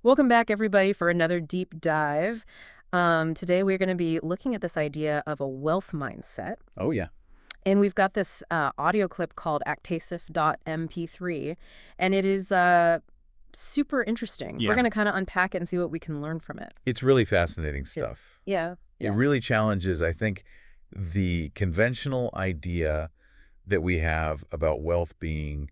Welcome back, everybody, for another deep dive. Today, we're going to be looking at this idea of a wealth mindset. Oh, yeah. And we've got this audio clip called actasif.mp3, and it is super interesting. We're Yeah. going to kind of unpack it and see what we can learn from it. It's really fascinating stuff. Yeah. It really challenges, I think, the conventional idea that we have about wealth being,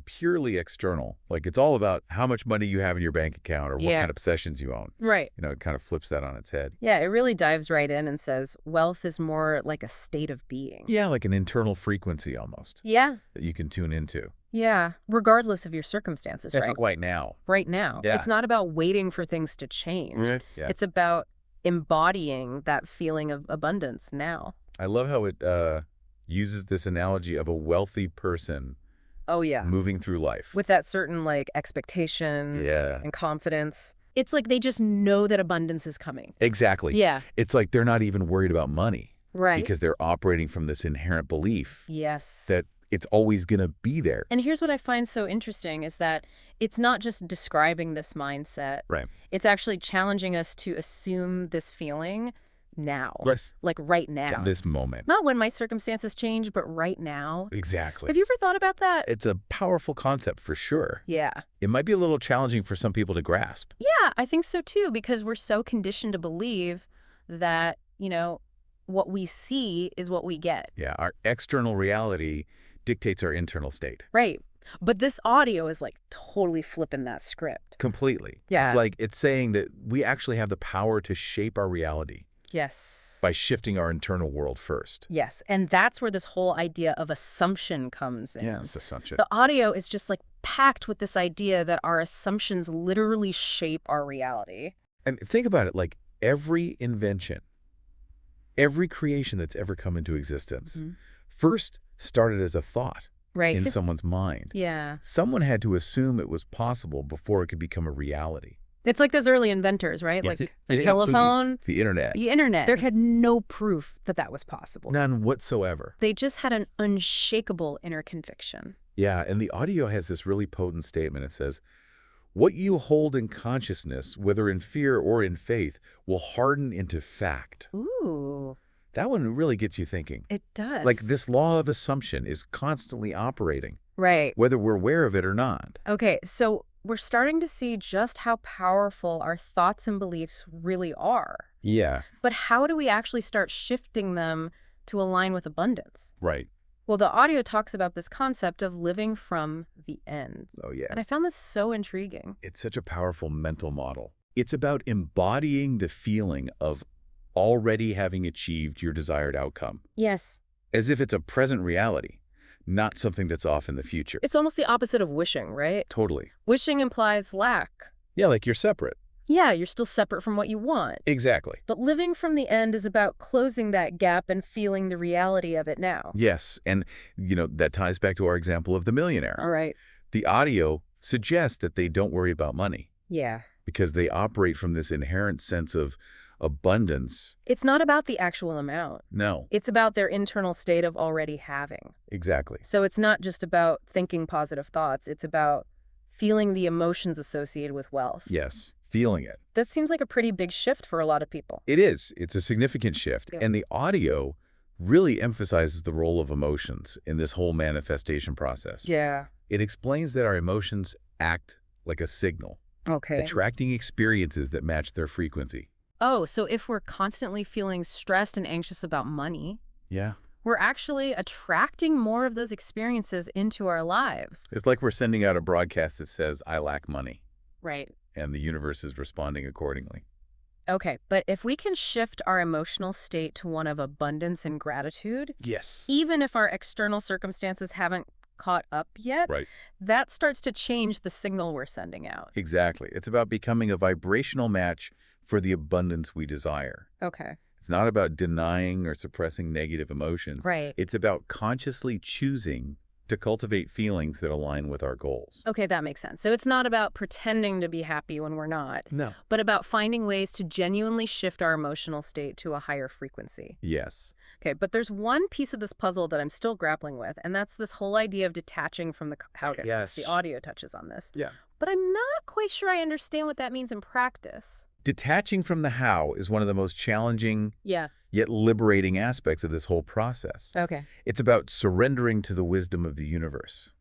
purely external. Like it's all about how much money you have in your bank account or what Yeah. kind of possessions you own. Right. It kind of flips that on its head. Yeah, it really dives right in and says wealth is more like a state of being. Yeah, like an internal frequency almost Yeah. that you can tune into. Yeah, regardless of your circumstances, That's right? right now. Right now. Yeah. It's not about waiting for things to change. Yeah. It's about embodying that feeling of abundance now. I love how it uses this analogy of a wealthy person Oh, yeah. moving through life. With that certain, like, expectation Yeah. and confidence. It's like they just know that abundance is coming. Exactly. Yeah. It's like they're not even worried about money. Right. Because they're operating from this inherent belief Yes. that it's always going to be there. And here's what I find so interesting is that it's not just describing this mindset. Right. It's actually challenging us to assume this feeling now. Yes. Like right now. At this moment. Not when my circumstances change, but right now. Exactly. Have you ever thought about that? It's a powerful concept for sure. Yeah. It might be a little challenging for some people to grasp. Yeah, I think so too, because we're so conditioned to believe that, what we see is what we get. Yeah, our external reality dictates our internal state. Right. But this audio is like totally flipping that script. Completely. Yeah. It's like it's saying that we actually have the power to shape our reality Yes. by shifting our internal world first. Yes. And that's where this whole idea of assumption comes in. Yeah, it's assumption. The audio is just like packed with this idea that our assumptions literally shape our reality. And think about it, like every invention, every creation that's ever come into existence, first started as a thought Right. in someone's mind. Yeah. Someone had to assume it was possible before it could become a reality. It's like those early inventors, right? Yes, Like it- the telephone, The internet. the internet. They had no proof that that was possible. None whatsoever. They just had an unshakable inner conviction. Yeah, and the audio has this really potent statement. It says, what you hold in consciousness, whether in fear or in faith, will harden into fact. Ooh, That one really gets you thinking. it does. Like this law of assumption is constantly operating, Right. whether we're aware of it or not. Okay, so we're starting to see just how powerful our thoughts and beliefs really are. Yeah, But how do we actually start shifting them to align with abundance? right. Well, the audio talks about this concept of living from the end. Oh, yeah. And I found this so intriguing. It's such a powerful mental model. It's about embodying the feeling of already having achieved your desired outcome, Yes. as if it's a present reality, not something that's off in the future. It's almost the opposite of wishing, right? Totally. Wishing implies lack. Yeah, like you're separate. Yeah, you're still separate from what you want. Exactly. But living from the end is about closing that gap and feeling the reality of it now. Yes, and, that ties back to our example of the millionaire. All right. The audio suggests that they don't worry about money Yeah. because they operate from this inherent sense of abundance. It's not about the actual amount. No, It's about their internal state of already having. exactly. So it's not just about thinking positive thoughts. It's about feeling the emotions associated with wealth. Yes, feeling it. This seems like a pretty big shift for a lot of people. It is. It's a significant shift. Yeah. And the audio really emphasizes the role of emotions in this whole manifestation process. Yeah. It explains that our emotions act like a signal, Okay. attracting experiences that match their frequency. Oh, so if we're constantly feeling stressed and anxious about money, Yeah. we're actually attracting more of those experiences into our lives. It's like we're sending out a broadcast that says, I lack money, Right. and the universe is responding accordingly. Okay, but if we can shift our emotional state to one of abundance and gratitude, Yes. even if our external circumstances haven't caught up yet, Right. that starts to change the signal we're sending out. Exactly. It's about becoming a vibrational match for the abundance we desire. Okay. It's not about denying or suppressing negative emotions. Right. It's about consciously choosing to cultivate feelings that align with our goals. Okay, that makes sense. So it's not about pretending to be happy when we're not, No. but about finding ways to genuinely shift our emotional state to a higher frequency. Yes. Okay, but there's one piece of this puzzle that I'm still grappling with, and that's this whole idea of detaching from the Yes. the audio touches on this. Yeah. but I'm not quite sure I understand what that means in practice. Detaching from the how is one of the most challenging Yeah. yet liberating aspects of this whole process. Okay. It's about surrendering to the wisdom of the universe,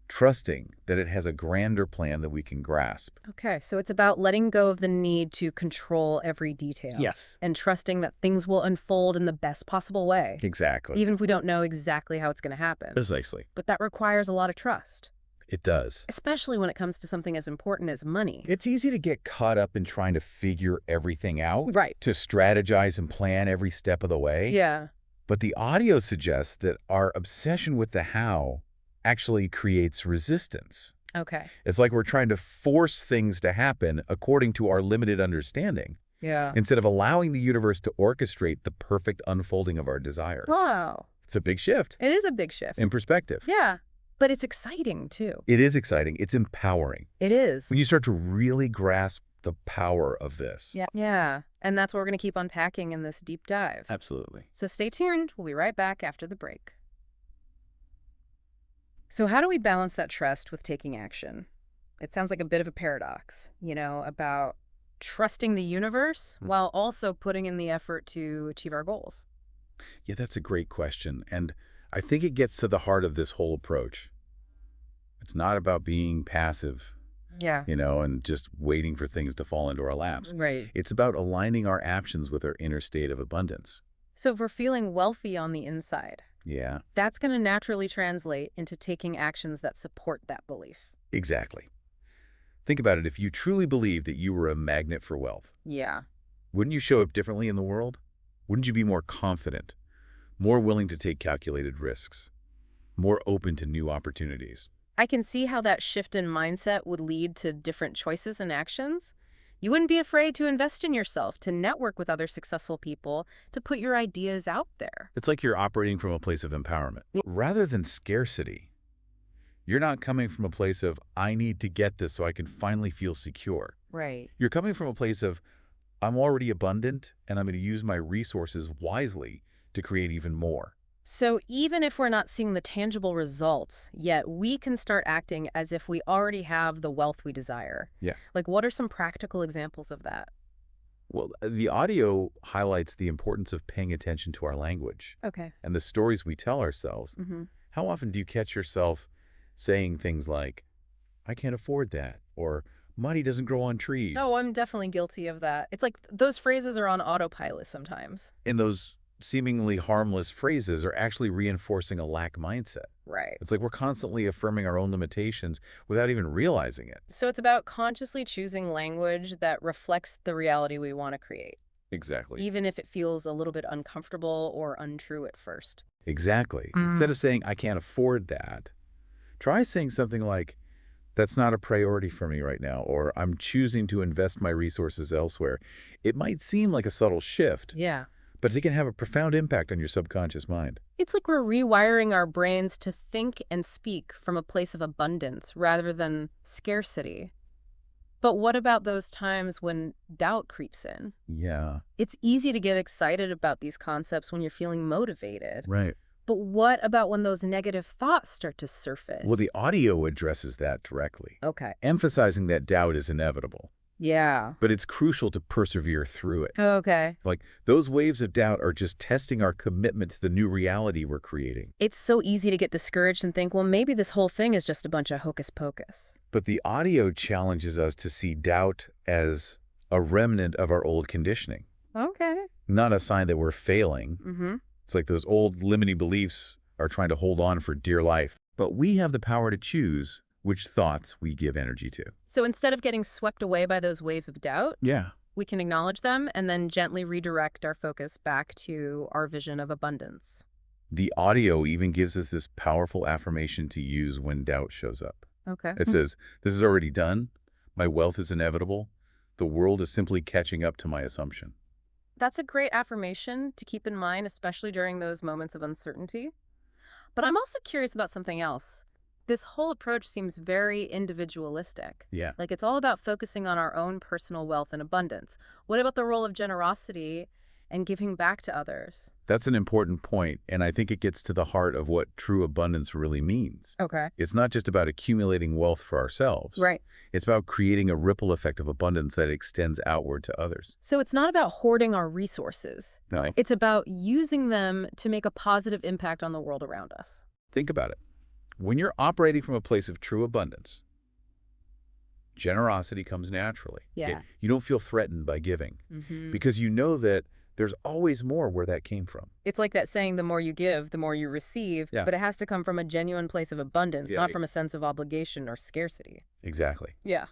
trusting that it has a grander plan that we can grasp. Okay, so it's about letting go of the need to control every detail Yes. and trusting that things will unfold in the best possible way, Exactly. even if we don't know exactly how it's going to happen. Precisely. But that requires a lot of trust, It does. especially when it comes to something as important as money. It's easy to get caught up in trying to figure everything out, Right. to strategize and plan every step of the way. Yeah. But the audio suggests that our obsession with the how actually creates resistance. Okay. It's like we're trying to force things to happen according to our limited understanding, Yeah. instead of allowing the universe to orchestrate the perfect unfolding of our desires. Wow. It's a big shift It is a big shift. in perspective. Yeah. But it's exciting, too. It is exciting. It's empowering. It is. When you start to really grasp the power of this. Yeah. Yeah. And that's what we're going to keep unpacking in this deep dive. Absolutely. So stay tuned. We'll be right back after the break. So how do we balance that trust with taking action? It sounds like a bit of a paradox, about trusting the universe while also putting in the effort to achieve our goals. Yeah, that's a great question. And I think it gets to the heart of this whole approach. It's not about being passive, Yeah. and just waiting for things to fall into our laps. Right. It's about aligning our actions with our inner state of abundance. So if we're feeling wealthy on the inside, Yeah, that's going to naturally translate into taking actions that support that belief. exactly. Think about it. If you truly believe that you were a magnet for wealth, Yeah. wouldn't you show up differently in the world? Wouldn't you be more confident, more willing to take calculated risks, more open to new opportunities? I can see how that shift in mindset would lead to different choices and actions. You wouldn't be afraid to invest in yourself, to network with other successful people, to put your ideas out there. It's like you're operating from a place of empowerment. Rather than scarcity, you're not coming from a place of, I need to get this so I can finally feel secure. Right. You're coming from a place of, I'm already abundant and I'm going to use my resources wisely to create even more. So even if we're not seeing the tangible results yet, we can start acting as if we already have the wealth we desire. Yeah. Like, what are some practical examples of that? Well, the audio highlights the importance of paying attention to our language Okay. and the stories we tell ourselves. Mm-hmm. How often do you catch yourself saying things like, I can't afford that, or money doesn't grow on trees? Oh, I'm definitely guilty of that. It's like those phrases are on autopilot sometimes. And those seemingly harmless phrases are actually reinforcing a lack mindset. Right. It's like we're constantly affirming our own limitations without even realizing it. So it's about consciously choosing language that reflects the reality we want to create, Exactly. even if it feels a little bit uncomfortable or untrue at first. Exactly. Instead of saying, I can't afford that, try saying something like, that's not a priority for me right now, or I'm choosing to invest my resources elsewhere. It might seem like a subtle shift, Yeah. but it can have a profound impact on your subconscious mind. It's like we're rewiring our brains to think and speak from a place of abundance rather than scarcity. But what about those times when doubt creeps in? Yeah, It's easy to get excited about these concepts when you're feeling motivated. right. But what about when those negative thoughts start to surface? Well, the audio addresses that directly, Okay. emphasizing that doubt is inevitable, Yeah. but it's crucial to persevere through it. Okay. Like, those waves of doubt are just testing our commitment to the new reality we're creating. It's so easy to get discouraged and think, well, maybe this whole thing is just a bunch of hocus pocus. But the audio challenges us to see doubt as a remnant of our old conditioning, Okay. not a sign that we're failing. Mm-hmm. It's like those old limiting beliefs are trying to hold on for dear life. But we have the power to choose which thoughts we give energy to. So instead of getting swept away by those waves of doubt, Yeah. we can acknowledge them and then gently redirect our focus back to our vision of abundance. The audio even gives us this powerful affirmation to use when doubt shows up. Okay. It says, this is already done. My wealth is inevitable. The world is simply catching up to my assumption. That's a great affirmation to keep in mind, especially during those moments of uncertainty. But I'm also curious about something else. This whole approach seems very individualistic. Yeah. Like it's all about focusing on our own personal wealth and abundance. What about the role of generosity and giving back to others. That's an important point, and I think it gets to the heart of what true abundance really means. Okay. It's not just about accumulating wealth for ourselves. Right. It's about creating a ripple effect of abundance that extends outward to others. So it's not about hoarding our resources. No. It's about using them to make a positive impact on the world around us. Think about it. When you're operating from a place of true abundance, generosity comes naturally. Yeah. You don't feel threatened by giving Mm-hmm. because you know that there's always more where that came from. It's like that saying, the more you give, the more you receive, Yeah. but it has to come from a genuine place of abundance, Yeah. not from a sense of obligation or scarcity. Exactly. Yeah.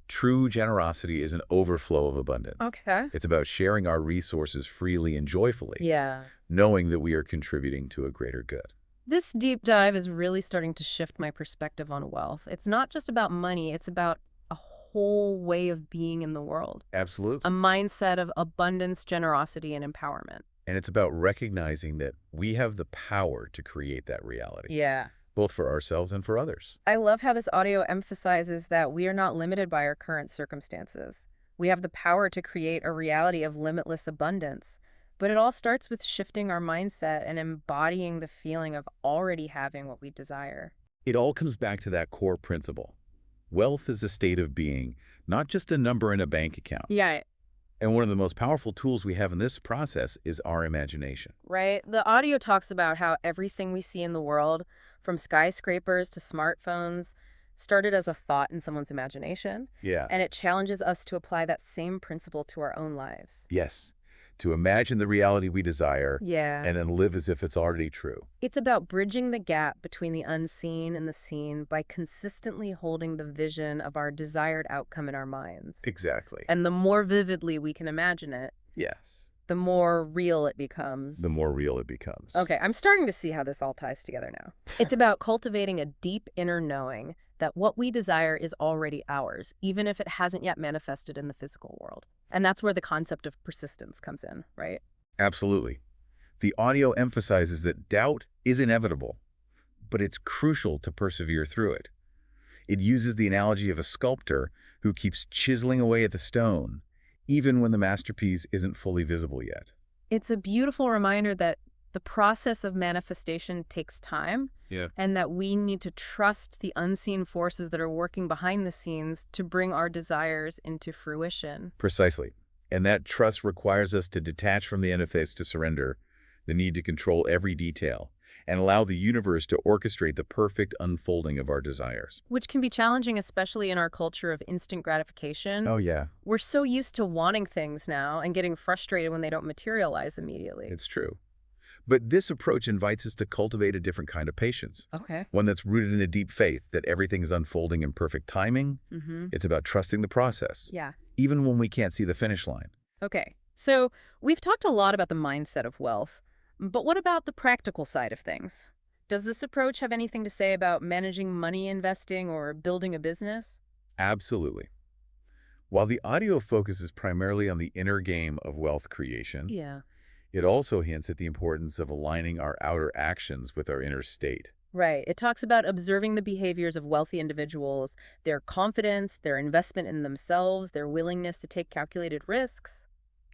True generosity is an overflow of abundance. Okay. It's about sharing our resources freely and joyfully, Yeah. knowing that we are contributing to a greater good. This deep dive is really starting to shift my perspective on wealth. It's not just about money, it's about a whole way of being in the world. Absolutely. A mindset of abundance, generosity, and empowerment. And it's about recognizing that we have the power to create that reality, Yeah. both for ourselves and for others. I love how this audio emphasizes that we are not limited by our current circumstances. We have the power to create a reality of limitless abundance. But it all starts with shifting our mindset and embodying the feeling of already having what we desire. It all comes back to that core principle. Wealth is a state of being, not just a number in a bank account. Yeah, And one of the most powerful tools we have in this process is our imagination. right? The audio talks about how everything we see in the world, from skyscrapers to smartphones, started as a thought in someone's imagination. Yeah. And it challenges us to apply that same principle to our own lives. Yes. To imagine the reality we desire Yeah. and then live as if it's already true. It's about bridging the gap between the unseen and the seen by consistently holding the vision of our desired outcome in our minds. Exactly. And the more vividly we can imagine it, Yes. the more real it becomes. The more real it becomes. Okay, I'm starting to see how this all ties together now. It's about cultivating a deep inner knowing that what we desire is already ours, even if it hasn't yet manifested in the physical world. And that's where the concept of persistence comes in, right? Absolutely. The audio emphasizes that doubt is inevitable, but it's crucial to persevere through it. It uses the analogy of a sculptor who keeps chiseling away at the stone, even when the masterpiece isn't fully visible yet. It's a beautiful reminder that the process of manifestation takes time, Yeah. and that we need to trust the unseen forces that are working behind the scenes to bring our desires into fruition. Precisely. And that trust requires us to detach from the interface to surrender, the need to control every detail, and allow the universe to orchestrate the perfect unfolding of our desires. Which can be challenging, especially in our culture of instant gratification. Oh, yeah. We're so used to wanting things now and getting frustrated when they don't materialize immediately. It's true. But this approach invites us to cultivate a different kind of patience, Okay. one that's rooted in a deep faith that everything is unfolding in perfect timing. Mm-hmm. It's about trusting the process, Yeah. even when we can't see the finish line. Okay. So we've talked a lot about the mindset of wealth, but what about the practical side of things? Does this approach have anything to say about managing money, investing, or building a business? Absolutely. While the audio focuses primarily on the inner game of wealth creation, Yeah. it also hints at the importance of aligning our outer actions with our inner state. Right. It talks about observing the behaviors of wealthy individuals, their confidence, their investment in themselves, their willingness to take calculated risks.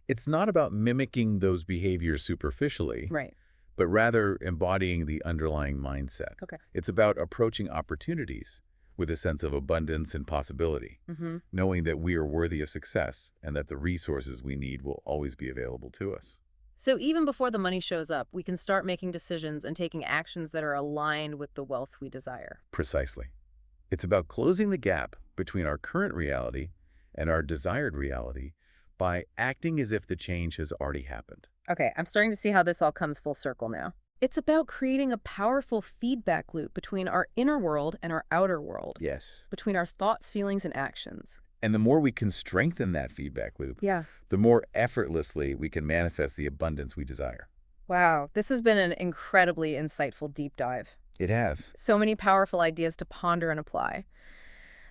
It's not about mimicking those behaviors superficially, Right. but rather embodying the underlying mindset. Okay. It's about approaching opportunities with a sense of abundance and possibility, Mm-hmm. knowing that we are worthy of success and that the resources we need will always be available to us. So even before the money shows up, we can start making decisions and taking actions that are aligned with the wealth we desire. Precisely. It's about closing the gap between our current reality and our desired reality by acting as if the change has already happened. Okay, I'm starting to see how this all comes full circle now. It's about creating a powerful feedback loop between our inner world and our outer world, Yes. between our thoughts, feelings, and actions. And the more we can strengthen that feedback loop, Yeah. the more effortlessly we can manifest the abundance we desire. Wow, this has been an incredibly insightful deep dive. It have. So many powerful ideas to ponder and apply.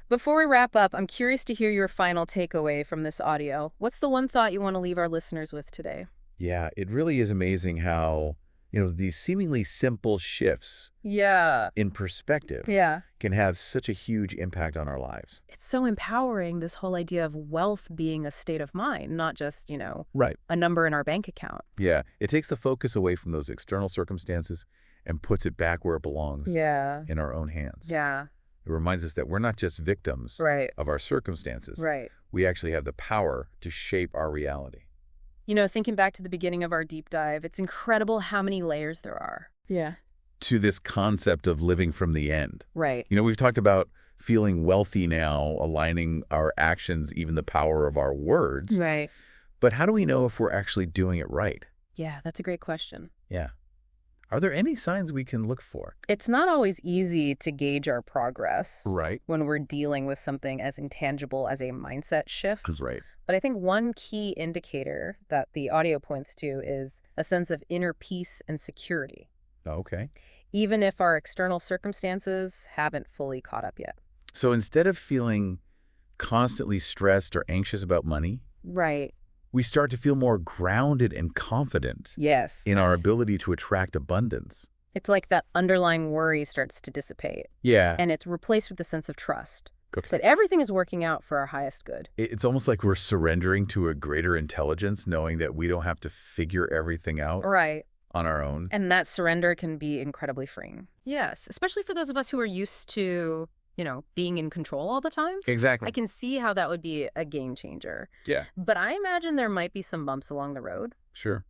Before we wrap up, I'm curious to hear your final takeaway from this audio. What's the one thought you want to leave our listeners with today? Yeah, it really is amazing how These seemingly simple shifts Yeah. in perspective Yeah. can have such a huge impact on our lives. It's so empowering, this whole idea of wealth being a state of mind, not just, Right. a number in our bank account. Yeah. It takes the focus away from those external circumstances and puts it back where it belongs, Yeah. in our own hands. Yeah. It reminds us that we're not just victims Right. of our circumstances. Right. We actually have the power to shape our reality. Thinking back to the beginning of our deep dive, it's incredible how many layers there are. Yeah. To this concept of living from the end. Right. We've talked about feeling wealthy now, aligning our actions, even the power of our words. Right. But how do we know if we're actually doing it right? Yeah, that's a great question. Yeah. Are there any signs we can look for? It's not always easy to gauge our progress Right. when we're dealing with something as intangible as a mindset shift. Right. But I think one key indicator that the audio points to is a sense of inner peace and security, Okay. even if our external circumstances haven't fully caught up yet. So instead of feeling constantly stressed or anxious about money, Right. we start to feel more grounded and confident Yes. in our ability to attract abundance. It's like that underlying worry starts to dissipate, Yeah. and it's replaced with a sense of trust Okay. that everything is working out for our highest good. It's almost like we're surrendering to a greater intelligence, knowing that we don't have to figure everything out Right. on our own. And that surrender can be incredibly freeing. Yes, especially for those of us who are used to, being in control all the time. Exactly. I can see how that would be a game changer. Yeah. But I imagine there might be some bumps along the road. Sure.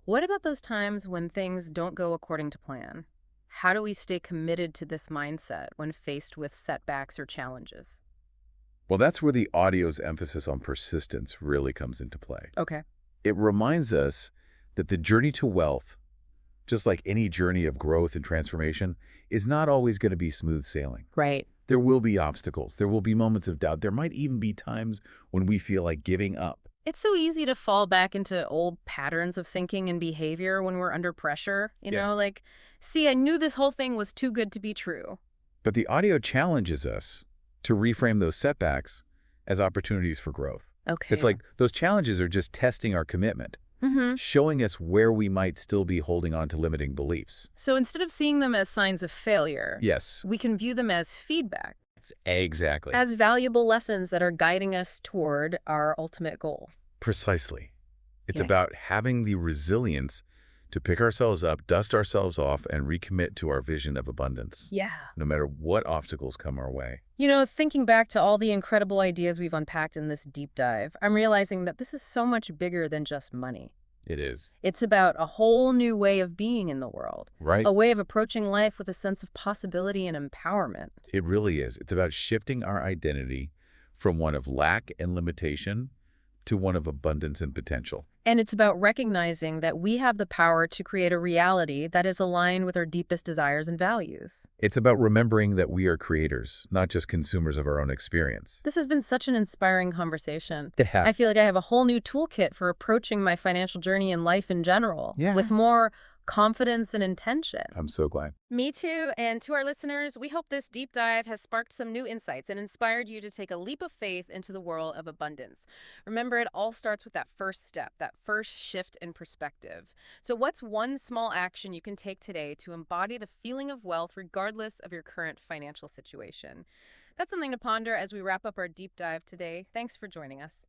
What about those times when things don't go according to plan? How do we stay committed to this mindset when faced with setbacks or challenges? Well, that's where the audio's emphasis on persistence really comes into play. Okay. It reminds us that the journey to wealth, just like any journey of growth and transformation, is not always going to be smooth sailing. Right. There will be obstacles. There will be moments of doubt. There might even be times when we feel like giving up. It's so easy to fall back into old patterns of thinking and behavior when we're under pressure. Yeah. Like, see, I knew this whole thing was too good to be true. But the audio challenges us to reframe those setbacks as opportunities for growth. Okay. It's like those challenges are just testing our commitment, showing us where we might still be holding on to limiting beliefs. So instead of seeing them as signs of failure, Yes. we can view them as feedback, Exactly. as valuable lessons that are guiding us toward our ultimate goal. Precisely. It's Okay. about having the resilience to pick ourselves up, dust ourselves off, and recommit to our vision of abundance, Yeah. no matter what obstacles come our way. Thinking back to all the incredible ideas we've unpacked in this deep dive, I'm realizing that this is so much bigger than just money. It is. It's about a whole new way of being in the world, Right? a way of approaching life with a sense of possibility and empowerment. It really is. It's about shifting our identity from one of lack and limitation to one of abundance and potential. And it's about recognizing that we have the power to create a reality that is aligned with our deepest desires and values. It's about remembering that we are creators, not just consumers of our own experience. This has been such an inspiring conversation. It has. I feel like I have a whole new toolkit for approaching my financial journey and life in general, Yeah. with more confidence and intention. I'm so glad. Me too, and to our listeners, we hope this deep dive has sparked some new insights and inspired you to take a leap of faith into the world of abundance. Remember, it all starts with that first step, that first shift in perspective. So what's one small action you can take today to embody the feeling of wealth regardless of your current financial situation? That's something to ponder as we wrap up our deep dive today. Thanks for joining us.